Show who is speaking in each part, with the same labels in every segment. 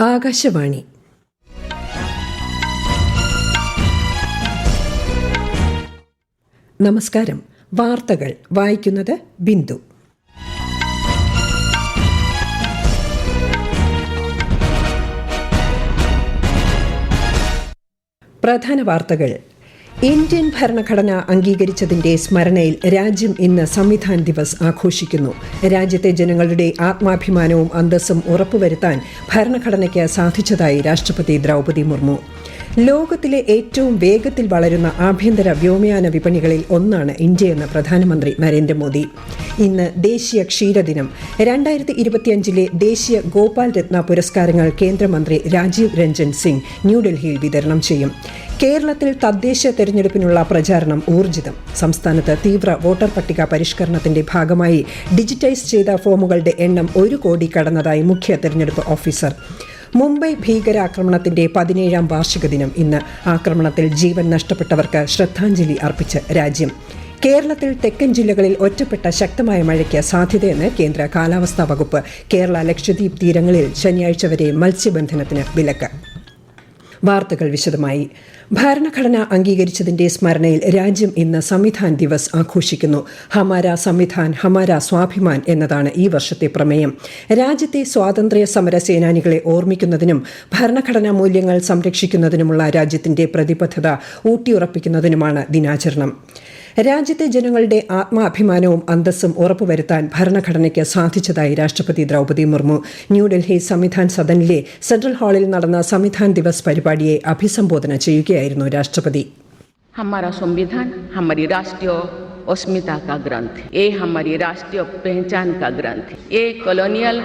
Speaker 1: ആകാശവാണി. നമസ്കാരം. വാർത്തകൾ വായിക്കുന്നത് ബിന്ദു. പ്രധാന വാർത്തകൾ. ഇന്ത്യൻ ഭരണഘടന അംഗീകരിച്ചതിന്റെ സ്മരണയിൽ രാജ്യം ഇന്ന് സംവിധാൻ ദിവസ് ആഘോഷിക്കുന്നു. രാജ്യത്തെ ജനങ്ങളുടെ ആത്മാഭിമാനവും അന്തസ്സും ഉറപ്പുവരുത്താൻ ഭരണഘടനയ്ക്ക് സാധിച്ചതായി രാഷ്ട്രപതി ദ്രൗപദി മുർമു. ലോകത്തിലെ ഏറ്റവും വേഗത്തിൽ വളരുന്ന ആഭ്യന്തര വ്യോമയാന വിപണികളിൽ ഒന്നാണ് ഇന്ത്യയെന്ന് പ്രധാനമന്ത്രി നരേന്ദ്രമോദി. ഇന്ന് ദേശീയ ക്ഷീരദിനം. 2025 ദേശീയ ഗോപാൽ രത്ന പുരസ്കാരങ്ങൾ കേന്ദ്രമന്ത്രി രാജീവ് രഞ്ജൻ സിംഗ് ന്യൂഡൽഹിയിൽ വിതരണം ചെയ്യും. കേരളത്തിൽ തദ്ദേശ തെരഞ്ഞെടുപ്പിനുള്ള പ്രചാരണം ഊർജിതം. സംസ്ഥാനത്ത് തീവ്ര വോട്ടർ പട്ടിക പരിഷ്കരണത്തിന്റെ ഭാഗമായി ഡിജിറ്റൈസ് ചെയ്ത ഫോമുകളുടെ എണ്ണം 1 കോടി കടന്നതായി മുഖ്യ തെരഞ്ഞെടുപ്പ് ഓഫീസർ. മുംബൈ ഭീകരാക്രമണത്തിന്റെ 17ാം വാർഷിക ദിനം ഇന്ന്. ആക്രമണത്തിൽ ജീവൻ നഷ്ടപ്പെട്ടവർക്ക് ശ്രദ്ധാഞ്ജലി അർപ്പിച്ച് രാജ്യം. കേരളത്തിൽ തെക്കൻ ജില്ലകളിൽ ഒറ്റപ്പെട്ട ശക്തമായ മഴയ്ക്ക് സാധ്യതയെന്ന് കേന്ദ്ര കാലാവസ്ഥാ വകുപ്പ്. കേരള ലക്ഷദ്വീപ് തീരങ്ങളിൽ ശനിയാഴ്ച വരെ മത്സ്യബന്ധനത്തിന് വിലക്ക്. വാർത്തകൾ വിശദമായി. ഭരണഘടന അംഗീകരിച്ചതിന്റെ സ്മരണയിൽ രാജ്യം ഇന്ന് സംവിധാൻ ദിവസ് ആഘോഷിക്കുന്നു. ഹമാര സംവിധാൻ ഹമാര സ്വാഭിമാൻ എന്നതാണ് ഈ വർഷത്തെ പ്രമേയം. രാജ്യത്തെ സ്വാതന്ത്ര്യ സമര സേനാനികളെ ഓർമ്മിക്കുന്നതിനും ഭരണഘടനാ മൂല്യങ്ങൾ സംരക്ഷിക്കുന്നതിനുമുള്ള രാജ്യത്തിന്റെ പ്രതിബദ്ധത ഊട്ടിയുറപ്പിക്കുന്നതിനുമാണ് ദിനാചരണം. രാജ്യത്തെ ജനങ്ങളുടെ ആത്മാഭിമാനവും അന്തസ്സും ഉറപ്പുവരുത്താൻ ഭരണഘടനയ്ക്ക് സാധിച്ചതായി രാഷ്ട്രപതി ദ്രൗപദി മുർമു. ന്യൂഡൽഹി സംവിധാൻ സദനിലെ സെൻട്രൽ ഹാളിൽ നടന്ന സംവിധാൻ ദിവസ് പരിപാടിയെ അഭിസംബോധന ചെയ്യുകയായിരുന്നു രാഷ്ട്രപതി.
Speaker 2: हमारा संविधान हमारी राष्ट्रीय अस्मिता का ग्रंथ है. ये हमारी राष्ट्रीय पहचान का ग्रंथ है. ये कॉलोनियल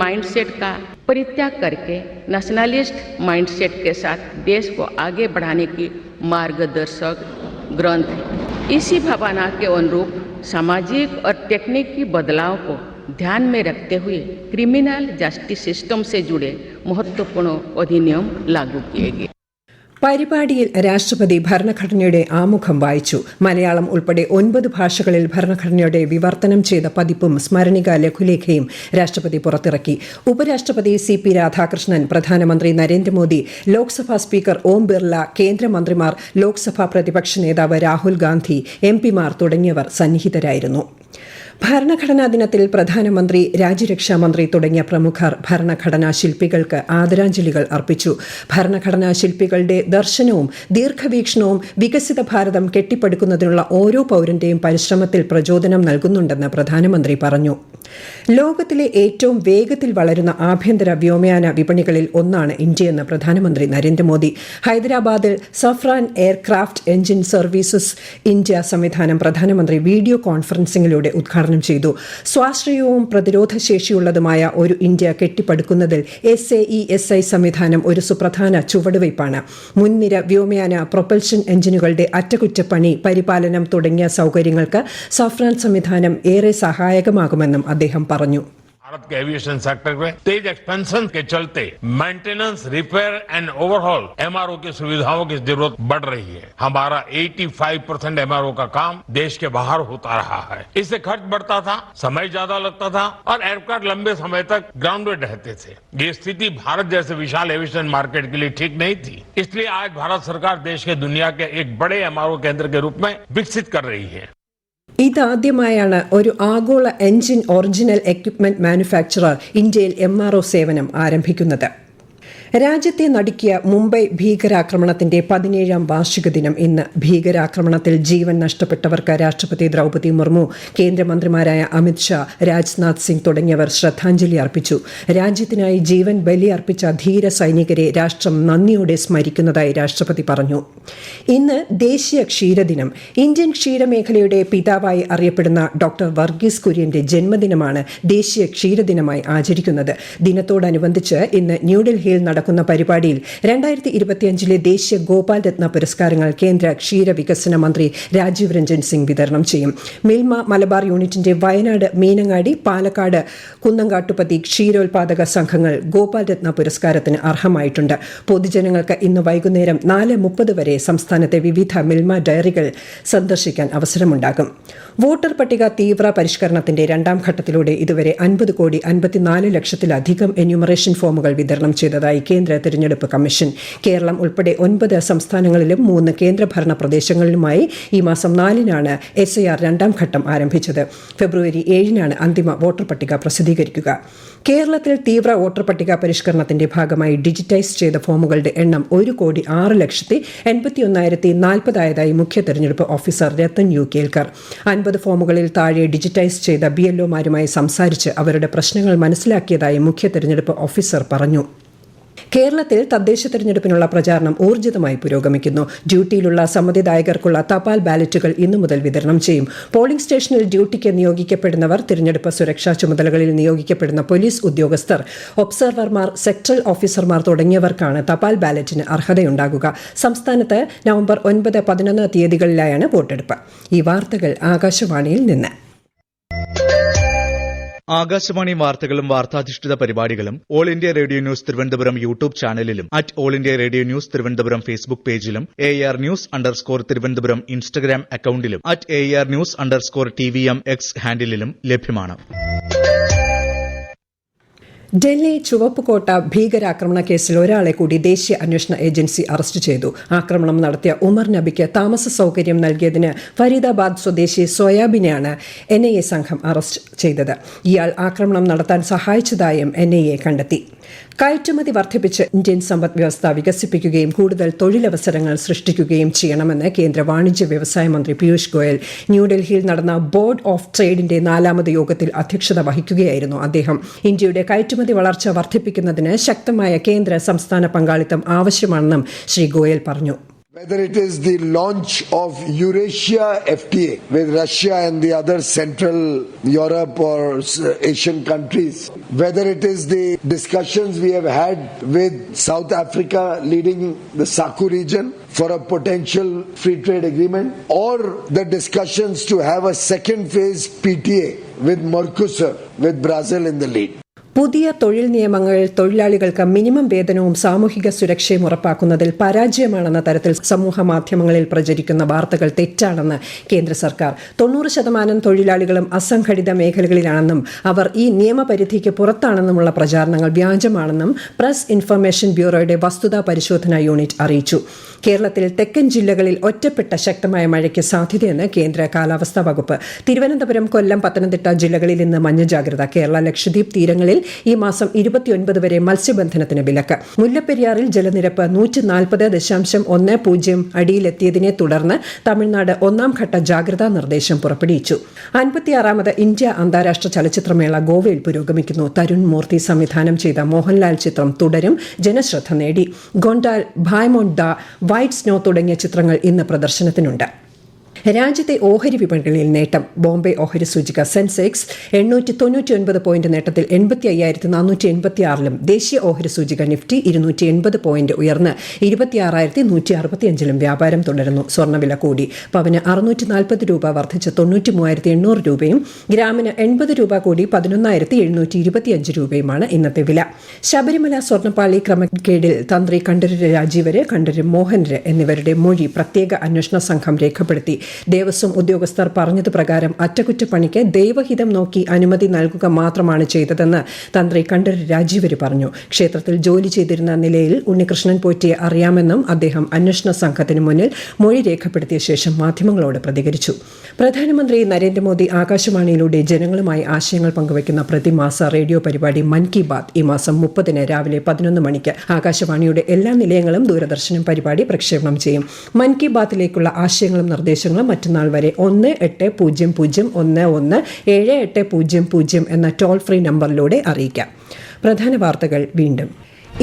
Speaker 2: माइंडसेट का परित्याग करके नेशनलिस्ट माइंडसेट के साथ देश को आगे बढ़ाने की मार्गदर्शक ग्रंथ है. इसी भावना के अनुरूप सामाजिक और तकनीकी बदलाव को ध्यान में रखते हुए क्रिमिनल जस्टिस सिस्टम से जुड़े महत्वपूर्ण अधिनियम लागू किए गए.
Speaker 1: പരിപാടിയിൽ രാഷ്ട്രപതി ഭരണഘടനയുടെ ആമുഖം വായിച്ചു. മലയാളം ഉൾപ്പെടെ 9 ഭാഷകളിൽ ഭരണഘടനയുടെ വിവർത്തനം ചെയ്ത പതിപ്പും സ്മരണിക ലഘുലേഖയും രാഷ്ട്രപതി പുറത്തിറക്കി. ഉപരാഷ്ട്രപതി CP രാധാകൃഷ്ണൻ, പ്രധാനമന്ത്രി നരേന്ദ്രമോദി, ലോക്സഭാ സ്പീക്കർ ഓം ബിർല, കേന്ദ്രമന്ത്രിമാർ, ലോക്സഭാ പ്രതിപക്ഷ നേതാവ് രാഹുൽ ഗാന്ധി, MP-മാർ തുടങ്ങിയവർ സന്നിഹിതരായിരുന്നു. ഭരണഘടനാ ദിനത്തിൽ പ്രധാനമന്ത്രി, രാജ്യരക്ഷാമന്ത്രി തുടങ്ങിയ പ്രമുഖർ ഭരണഘടനാ ശില്പികൾക്ക് ആദരാഞ്ജലികൾ അർപ്പിച്ചു. ഭരണഘടനാ ശില്പികളുടെ ദർശനവും ദീർഘവീക്ഷണവും വികസിത ഭാരതം കെട്ടിപ്പടുക്കുന്നതിനുള്ള ഓരോ പൗരന്റെയും പരിശ്രമത്തിൽ പ്രചോദനം നൽകുന്നുണ്ടെന്ന് പ്രധാനമന്ത്രി പറഞ്ഞു. ലോകത്തിലെ ഏറ്റവും വേഗത്തിൽ വളരുന്ന ആഭ്യന്തര വ്യോമയാന വിപണികളിൽ ഒന്നാണ് ഇന്ത്യയെന്ന് പ്രധാനമന്ത്രി നരേന്ദ്രമോദി. ഹൈദരാബാദിൽ Safran aircraft engine services India സംവിധാനം പ്രധാനമന്ത്രി വീഡിയോ കോൺഫറൻസിംഗിലൂടെ ഉദ്ഘാടനം ചെയ്തു. സ്വാശ്രയവും പ്രതിരോധശേഷിയുള്ളതുമായ ഒരു ഇന്ത്യ കെട്ടിപ്പടുക്കുന്നതിൽ SAESI സംവിധാനം ഒരു സുപ്രധാന ചുവടുവയ്പ്പാണ്. മുൻനിര വ്യോമയാന പ്രൊപ്പൽഷൻ എഞ്ചിനുകളുടെ അറ്റകുറ്റപ്പണി, പരിപാലനം തുടങ്ങിയ സൗകര്യങ്ങൾക്ക് സഫ്രാൻ സംവിധാനം ഏറെ സഹായകമാകുമെന്നും അദ്ദേഹം പറഞ്ഞു.
Speaker 3: भारत के एविएशन सेक्टर में तेज एक्सपेंशन के चलते maintenance, repair and overhaul MRO की सुविधाओं की जरूरत बढ़ रही है. हमारा 85% MRO का काम देश के बाहर होता रहा है. इससे खर्च बढ़ता था, समय ज्यादा लगता था और एयरक्राफ्ट लंबे समय तक ग्राउंडेड रहते थे. ये स्थिति भारत जैसे विशाल एविएशन मार्केट के लिए ठीक नहीं थी. इसलिए आज भारत सरकार देश के दुनिया के एक बड़े MRO केंद्र के रूप में विकसित कर रही है.
Speaker 1: ഇതാദ്യമായാണ് ഒരു ആഗോള എഞ്ചിൻ ഒറിജിനൽ എക്യുപ്മെന്റ് മാനുഫാക്ചറർ ഇന്ത്യയിൽ MRO സേവനം ആരംഭിക്കുന്നത്. രാജ്യത്തെ നടുക്കിയ മുംബൈ ഭീകരാക്രമണത്തിന്റെ 17ാം വാർഷിക ദിനം ഇന്ന്. ഭീകരാക്രമണത്തിൽ ജീവൻ നഷ്ടപ്പെട്ടവർക്ക് രാഷ്ട്രപതി ദ്രൗപദി മുർമു, കേന്ദ്രമന്ത്രിമാരായ അമിത് ഷാ, രാജ്നാഥ് സിംഗ് തുടങ്ങിയവർ ശ്രദ്ധാഞ്ജലി അർപ്പിച്ചു. രാജ്യത്തിനായി ജീവൻ ബലിയർപ്പിച്ച ധീര സൈനികരെ രാഷ്ട്രം നന്ദിയോടെ സ്മരിക്കുന്നതായി രാഷ്ട്രപതി പറഞ്ഞു. ഇന്ന് ദേശീയ ക്ഷീരദിനം. ഇന്ത്യൻ ക്ഷീരമേഖലയുടെ പിതാവായി അറിയപ്പെടുന്ന ഡോക്ടർ വർഗീസ് കുര്യന്റെ ജന്മദിനമാണ് ദേശീയ ക്ഷീരദിനമായി ആചരിക്കുന്നത്. ദിനത്തോടനുബന്ധിച്ച് ഇന്ന് ന്യൂഡൽഹിയിൽ നടക്കുന്ന പരിപാടിയിൽ 2025 ദേശീയ ഗോപാൽ രത്ന പുരസ്കാരങ്ങൾ കേന്ദ്ര ക്ഷീരവികസന മന്ത്രി രാജീവ് രഞ്ജൻ സിംഗ് വിതരണം ചെയ്യും. മിൽമ മലബാർ യൂണിറ്റിന്റെ വയനാട്, മീനങ്ങാടി, പാലക്കാട്, കുന്നംകാട്ടുപതി ക്ഷീരോത്പാദക സംഘങ്ങൾ ഗോപാൽ രത്ന പുരസ്കാരത്തിന് അർഹമായിട്ടുണ്ട്. പൊതുജനങ്ങൾക്ക് ഇന്ന് വൈകുന്നേരം 4:30 വരെ സംസ്ഥാനത്തെ വിവിധ മിൽമ ഡയറികൾ സന്ദർശിക്കാൻ അവസരമുണ്ടാകും. വോട്ടർ പട്ടിക തീവ്ര പരിഷ്കരണത്തിന്റെ രണ്ടാം ഘട്ടത്തിലൂടെ ഇതുവരെ 50,54,00,000-ലധികം എന്യൂമറേഷൻ ഫോമുകൾ വിതരണം ചെയ്തതായി കേന്ദ്ര തെരഞ്ഞെടുപ്പ് കമ്മീഷൻ. കേരളം ഉൾപ്പെടെ 9 സംസ്ഥാനങ്ങളിലും 3 കേന്ദ്രഭരണ പ്രദേശങ്ങളിലുമായി ഈ മാസം 4-നാണ് SIR രണ്ടാം ഘട്ടം ആരംഭിച്ചത്. ഫെബ്രുവരി 7-നാണ് അന്തിമ വോട്ടർ പട്ടിക പ്രസിദ്ധീകരിക്കുക. കേരളത്തിൽ തീവ്ര വോട്ടർ പട്ടിക പരിഷ്കരണത്തിന്റെ ഭാഗമായി ഡിജിറ്റൈസ് ചെയ്ത ഫോമുകളുടെ എണ്ണം 1,06,81,040 മുഖ്യ തെരഞ്ഞെടുപ്പ് ഓഫീസർ രത്തൻ യു കേൽക്കർ 50 ഫോമുകളിൽ താഴെ ഡിജിറ്റൈസ് ചെയ്ത BLOമാരുമായി സംസാരിച്ച് അവരുടെ പ്രശ്നങ്ങൾ മനസ്സിലാക്കിയതായി മുഖ്യ തെരഞ്ഞെടുപ്പ് ഓഫീസർ പറഞ്ഞു. കേരളത്തിൽ തദ്ദേശ തെരഞ്ഞെടുപ്പിനുള്ള പ്രചാരണം ഊർജിതമായി പുരോഗമിക്കുന്നു. ഡ്യൂട്ടിയിലുള്ള സമ്മതിദായകർക്കുള്ള തപാൽ ബാലറ്റുകൾ ഇന്നു മുതൽ വിതരണം ചെയ്യും. പോളിംഗ് സ്റ്റേഷനിൽ ഡ്യൂട്ടിക്ക് നിയോഗിക്കപ്പെടുന്നവർ, തിരഞ്ഞെടുപ്പ് സുരക്ഷാ ചുമതലകളിൽ നിയോഗിക്കപ്പെടുന്ന പോലീസ് ഉദ്യോഗസ്ഥർ, ഒബ്സർവർമാർ, സെക്ടറൽ ഓഫീസർമാർ തുടങ്ങിയവർക്കാണ് തപാൽ ബാലറ്റിന് അർഹതയുണ്ടാകുക. സംസ്ഥാനത്ത് നവംബർ 9, 11 തീയതികളിലായാണ് വോട്ടെടുപ്പ്. ഈ വാർത്തകൾ ആകാശവാണിയിൽ നിന്ന്.
Speaker 4: ആകാശവാണി വാർത്തകളും വാർത്താധിഷ്ഠിത പരിപാടികളും All India Radio News Thiruvananthapuram YouTube ചാനലിലും All India Radio News Thiruvananthapuram Facebook പേജിലും AR News_ തിരുവനന്തപുരം ഇൻസ്റ്റഗ്രാം അക്കൌണ്ടിലും AR News_TVM X ഹാൻഡിലും ലഭ്യമാണ്.
Speaker 1: ഡൽഹി ചുവപ്പുകോട്ട ഭീകരാക്രമണ കേസിൽ ഒരാളെ കൂടി ദേശീയ അന്വേഷണ ഏജൻസി അറസ്റ്റ് ചെയ്തു. ആക്രമണം നടത്തിയ ഉമർ നബിക്ക് താമസ സൌകര്യം നൽകിയതിന് ഫരീദാബാദ് സ്വദേശി സോയാബിനെയാണ് NIA സംഘം അറസ്റ്റ് ചെയ്തത്. ഇയാൾ ആക്രമണം നടത്താൻ സഹായിച്ചതായും NIA കണ്ടെത്തി. കയറ്റുമതി വർദ്ധിപ്പിച്ച് ഇന്ത്യൻ സമ്പദ് വ്യവസ്ഥ വികസിപ്പിക്കുകയും കൂടുതൽ തൊഴിലവസരങ്ങൾ സൃഷ്ടിക്കുകയും ചെയ്യണമെന്ന് കേന്ദ്ര വാണിജ്യ വ്യവസായ മന്ത്രി പീയൂഷ് ഗോയൽ ന്യൂഡൽഹിയിൽ നടന്ന ബോർഡ് ഓഫ് ട്രേഡിന്റെ 4ാമത് യോഗത്തിൽ അധ്യക്ഷത വഹിക്കുകയായിരുന്നു അദ്ദേഹം. ഇന്ത്യയുടെ കയറ്റുമതി വളർച്ച വർദ്ധിപ്പിക്കുന്നതിന് ശക്തമായ കേന്ദ്ര സംസ്ഥാന പങ്കാളിത്തം ആവശ്യമാണെന്നും ശ്രീ ഗോയൽ പറഞ്ഞു.
Speaker 5: Whether it is the launch of Eurasia FTA with Russia and the other Central Europe or Asian countries, whether it is the discussions we have had with South Africa leading the SACU region for a potential free trade agreement, or the discussions to have a second phase PTA with Mercosur with Brazil in the lead.
Speaker 1: പുതിയ തൊഴിൽ നിയമങ്ങൾ തൊഴിലാളികൾക്ക് minimum വേതനവും സാമൂഹിക സുരക്ഷയും ഉറപ്പാക്കുന്നതിൽ പരാജയമാണെന്ന തരത്തിൽ സമൂഹ മാധ്യമങ്ങളിൽ പ്രചരിക്കുന്ന വാർത്തകൾ തെറ്റാണെന്ന് കേന്ദ്ര സർക്കാർ. 90% തൊഴിലാളികളും അസംഘടിത മേഖലകളിലാണെന്നും അവർ ഈ നിയമപരിധിക്ക് പുറത്താണെന്നുമുള്ള പ്രചാരണങ്ങൾ വ്യാജമാണെന്നും പ്രസ് ഇൻഫർമേഷൻ ബ്യൂറോയുടെ വസ്തുതാ പരിശോധനാ യൂണിറ്റ് അറിയിച്ചു. കേരളത്തിൽ തെക്കൻ ജില്ലകളിൽ ഒറ്റപ്പെട്ട ശക്തമായ മഴയ്ക്ക് സാധ്യതയെന്ന് കേന്ദ്ര കാലാവസ്ഥാ വകുപ്പ്. തിരുവനന്തപുരം, കൊല്ലം, പത്തനംതിട്ട ജില്ലകളിൽ ഇന്ന് മഞ്ഞ ജാഗ്രത. കേരള ലക്ഷദ്വീപ് തീരങ്ങളിൽ ഈ മാസം 29 വരെ മത്സ്യബന്ധനത്തിന് വിലക്ക്. മുല്ലപ്പെരിയാറിൽ ജലനിരപ്പ് 140.10 അടിയിലെത്തിയതിനെ തുടർന്ന് തമിഴ്നാട് 1ാം ഘട്ട ജാഗ്രതാ നിർദ്ദേശം പുറപ്പെടുവിച്ചു. 56ാമത് ഇന്ത്യ അന്താരാഷ്ട്ര ചലച്ചിത്രമേള ഗോവയിൽ പുരോഗമിക്കുന്നു. തരുൺ മൂർത്തി സംവിധാനം ചെയ്ത മോഹൻലാൽ ചിത്രം തുടരും ജനശ്രദ്ധ നേടി. ഗോണ്ടാൽ, ഭായ്മോണ്ട് ദ വൈറ്റ് സ്നോ തുടങ്ങിയ ചിത്രങ്ങൾ ഇന്ന് പ്രദർശനത്തിനുണ്ട്. രാജ്യത്തെ ഓഹരി വിപണികളിൽ നേട്ടം. ബോംബെ ഓഹരി സൂചിക സെൻസെക്സ് 899 പോയിന്റ് നേട്ടത്തിൽ 85,486-ലും ദേശീയ ഓഹരി സൂചിക നിഫ്റ്റി 280 പോയിന്റ് ഉയർന്ന് 26,165-ലും വ്യാപാരം തുടരുന്നു. സ്വർണ്ണവില കൂടി. പവന് 640 രൂപ വർദ്ധിച്ച് 93,800 രൂപയും ഗ്രാമിന് 80 രൂപ കൂടി 11,725 രൂപയുമാണ് ഇന്നത്തെ വില. ശബരിമല സ്വർണ്ണപ്പാളി ക്രമക്കേടിൽ തന്ത്രി കണ്ഠരര് രാജീവര്, കണ്ഠരര് മോഹനര് എന്നിവരുടെ മൊഴി പ്രത്യേക അന്വേഷണ സംഘം രേഖപ്പെടുത്തി. ദേവസ്വം ഉദ്യോഗസ്ഥർ പറഞ്ഞത് പ്രകാരം അറ്റകുറ്റപ്പണിക്ക് ദൈവഹിതം നോക്കി അനുമതി നൽകുക മാത്രമാണ് ചെയ്തതെന്ന് തന്ത്രി കണ്ഠരര് രാജീവര് പറഞ്ഞു. ക്ഷേത്രത്തിൽ ജോലി ചെയ്തിരുന്ന നിലയിൽ ഉണ്ണികൃഷ്ണൻ പോറ്റിയെ അറിയാമെന്നും അദ്ദേഹം അന്വേഷണ സംഘത്തിന് മുന്നിൽ മൊഴി രേഖപ്പെടുത്തിയ ശേഷം മാധ്യമങ്ങളോട് പ്രതികരിച്ചു. പ്രധാനമന്ത്രി നരേന്ദ്രമോദി ആകാശവാണിയിലൂടെ ജനങ്ങളുമായി ആശയങ്ങൾ പങ്കുവയ്ക്കുന്ന പ്രതിമാസ റേഡിയോ പരിപാടി മൻ കി ബാത് ഈ മാസം 30 രാവിലെ 11 മണിക്ക് ആകാശവാണിയുടെ എല്ലാ നിലയങ്ങളും ദൂരദർശനും പരിപാടി പ്രക്ഷേപണം ചെയ്യും. മൻ കി ബാത്തിലേക്കുള്ള ആശയങ്ങളും നിർദ്ദേശങ്ങളും മറ്റന്നാൾ വരെ 1800117800 എന്ന ടോൾ ഫ്രീ നമ്പറിലൂടെ അറിയിക്കാം. പ്രധാന വാർത്തകൾ വീണ്ടും.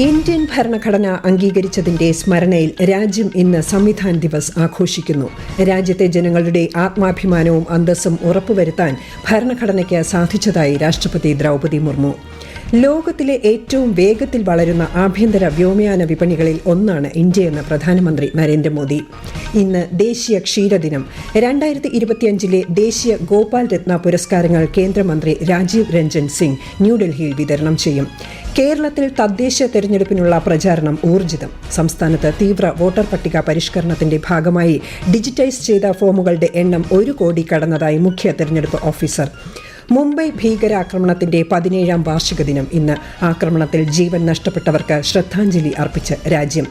Speaker 1: ഇന്ത്യൻ ഭരണഘടന അംഗീകരിച്ചതിന്റെ സ്മരണയിൽ രാജ്യം ഇന്ന് സംവിധാൻ ദിവസ് ആഘോഷിക്കുന്നു. രാജ്യത്തെ ജനങ്ങളുടെ ആത്മാഭിമാനവും അന്തസ്സും ഉറപ്പുവരുത്താൻ ഭരണഘടനയ്ക്ക് സാധിച്ചതായി രാഷ്ട്രപതി ദ്രൗപദി മുർമു. ലോകത്തിലെ ഏറ്റവും വേഗത്തിൽ വളരുന്ന ആഭ്യന്തര വ്യോമയാന വിപണികളിൽ ഒന്നാണ് ഇന്ത്യയെന്ന് പ്രധാനമന്ത്രി നരേന്ദ്രമോദി. ഇന്ന് ദേശീയ ക്ഷീരദിനം. 2025 ദേശീയ ഗോപാൽ രത്ന പുരസ്കാരങ്ങൾ കേന്ദ്രമന്ത്രി രാജീവ് രഞ്ജൻ സിംഗ് ന്യൂഡൽഹിയിൽ വിതരണം ചെയ്യും. കേരളത്തിൽ തദ്ദേശ തെരഞ്ഞെടുപ്പിനുള്ള പ്രചാരണം ഊർജിതം. സംസ്ഥാനത്ത് തീവ്ര വോട്ടർ പട്ടിക പരിഷ്കരണത്തിന്റെ ഭാഗമായി ഡിജിറ്റൈസ് ചെയ്ത ഫോമുകളുടെ എണ്ണം 1 കോടി കടന്നതായി മുഖ്യ തെരഞ്ഞെടുപ്പ് ഓഫീസർ. മുംബൈ ഭീകരാക്രമണത്തിന്റെ 17ാം വാർഷിക ദിനം ഇന്ന്. ആക്രമണത്തിൽ ജീവൻ നഷ്ടപ്പെട്ടവർക്ക് ശ്രദ്ധാഞ്ജലി അർപ്പിച്ച് രാജ്യം.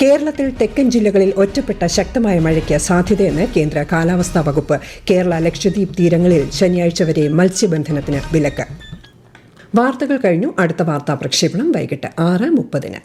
Speaker 1: കേരളത്തിൽ തെക്കൻ ജില്ലകളിൽ ഒറ്റപ്പെട്ട ശക്തമായ മഴയ്ക്ക് സാധ്യതയെന്ന് കേന്ദ്ര കാലാവസ്ഥാ വകുപ്പ്. കേരള ലക്ഷദ്വീപ് തീരങ്ങളിൽ ശനിയാഴ്ച വരെ മത്സ്യബന്ധനത്തിന് വിലക്ക്. വാർത്തകൾ കഴിഞ്ഞു. അടുത്ത വാർത്താ പ്രക്ഷേപണം വൈകിട്ട് 6:30.